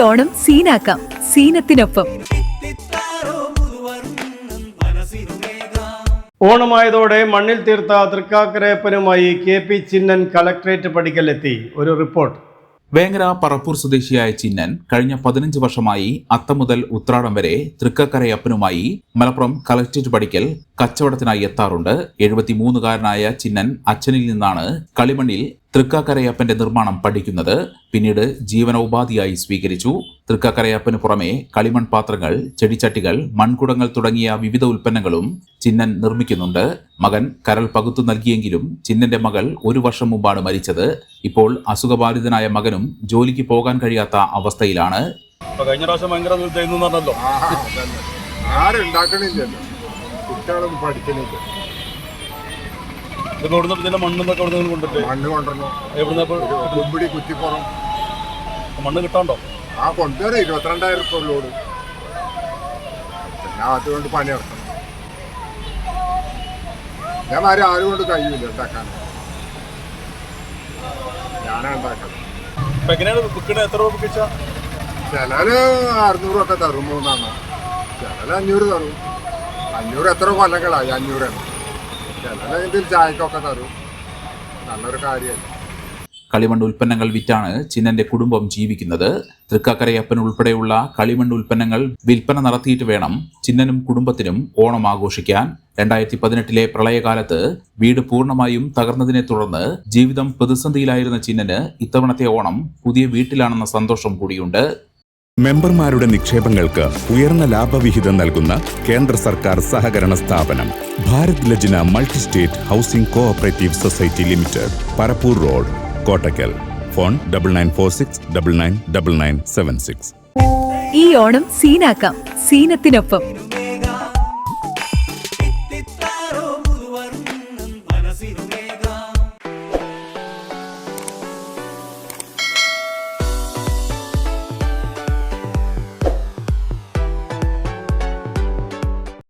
ഓണം സീനാക്കാം സീനത്തിനൊപ്പം. ഓണമായതോടെ മണ്ണിൽ തീർത്ത തൃക്കാക്കരയപ്പനുമായി KP Chinnan collectorate പടിക്കലെത്തി. ഒരു റിപ്പോർട്ട്. വേങ്ങര പറപ്പൂർ സ്വദേശിയായ ചിന്നൻ കഴിഞ്ഞ 15 വർഷമായി അത്തം മുതൽ ഉത്രാടം വരെ തൃക്കക്കരയപ്പനുമായി മലപ്പുറം കളക്ടറേറ്റ് പടിക്കൽ കച്ചവടത്തിനായി എത്താറുണ്ട്. 73-കാരനായ ചിന്നൻ അച്ഛനിൽ നിന്നാണ് കളിമണ്ണിൽ തൃക്കാക്കരയപ്പന്റെ നിർമ്മാണം പഠിക്കുന്നത്. പിന്നീട് ജീവനോപാധിയായി സ്വീകരിച്ചു. തൃക്കാക്കരയപ്പന് പുറമെ കളിമൺ പാത്രങ്ങൾ, ചെടിച്ചട്ടികൾ, മൺകുടങ്ങൾ തുടങ്ങിയ വിവിധ ഉൽപ്പന്നങ്ങളും ചിന്നൻ നിർമ്മിക്കുന്നുണ്ട്. മകൻ കരൾ പകുത്തു നൽകിയെങ്കിലും ചിന്നന്റെ മകൾ 1 വർഷം മുമ്പാണ് മരിച്ചത്. ഇപ്പോൾ അസുഖബാധിതനായ മകനും ജോലിക്ക് പോകാൻ കഴിയാത്ത അവസ്ഥയിലാണ്. കഴിഞ്ഞ പ്രാവശ്യം ഭയങ്കര പറഞ്ഞല്ലോ, മണ്ണ് കിട്ടാണ്ടോ? കൊണ്ടുവരാം 22,000 ലോഡ്. ഞാൻ അതുകൊണ്ട് പണിയെടുക്കണം. ഞാൻ ആരും കൊണ്ട് കഴിയില്ല ഉണ്ടാക്കാൻ. ഞാനാ ഉണ്ടാക്കണം. ചിലര് 600 ഒക്കെ തരും, 3 ചിലര് 500 തരും. 500 എത്ര കൊല്ലങ്ങളായി? 500 ചിലര് ഇതിൽ ചായക്കൊക്കെ തരും. നല്ലൊരു കാര്യമല്ല. കളിമണ്ണ് ഉൽപ്പന്നങ്ങൾ വിറ്റാണ് ചിന്നന്റെ കുടുംബം ജീവിക്കുന്നത്. തൃക്കാക്കരയപ്പൻ ഉൾപ്പെടെയുള്ള കളിമണ്ണ് ഉൽപ്പന്നങ്ങൾ വിൽപ്പന നടത്തിയിട്ട് വേണം ചിന്നനും കുടുംബത്തിനും ഓണം ആഘോഷിക്കാൻ. 2018 പ്രളയകാലത്ത് വീട് പൂർണ്ണമായും തകർന്നതിനെ തുടർന്ന് ജീവിതം പ്രതിസന്ധിയിലായിരുന്ന ചിന്നന് ഇത്തവണത്തെ ഓണം പുതിയ വീട്ടിലാണെന്ന സന്തോഷം കൂടിയുണ്ട്. മെമ്പർമാരുടെ നിക്ഷേപങ്ങൾക്ക് ഉയർന്ന ലാഭവിഹിതം നൽകുന്ന കേന്ദ്ര സർക്കാർ സഹകരണ സ്ഥാപനം Bharat Lajna multi state housing cooperative society limited, Parappur road, Kottakkal. Phone 9946999976. ഈ ഓണം സീനാക്കാം സീനത്തിനൊപ്പം.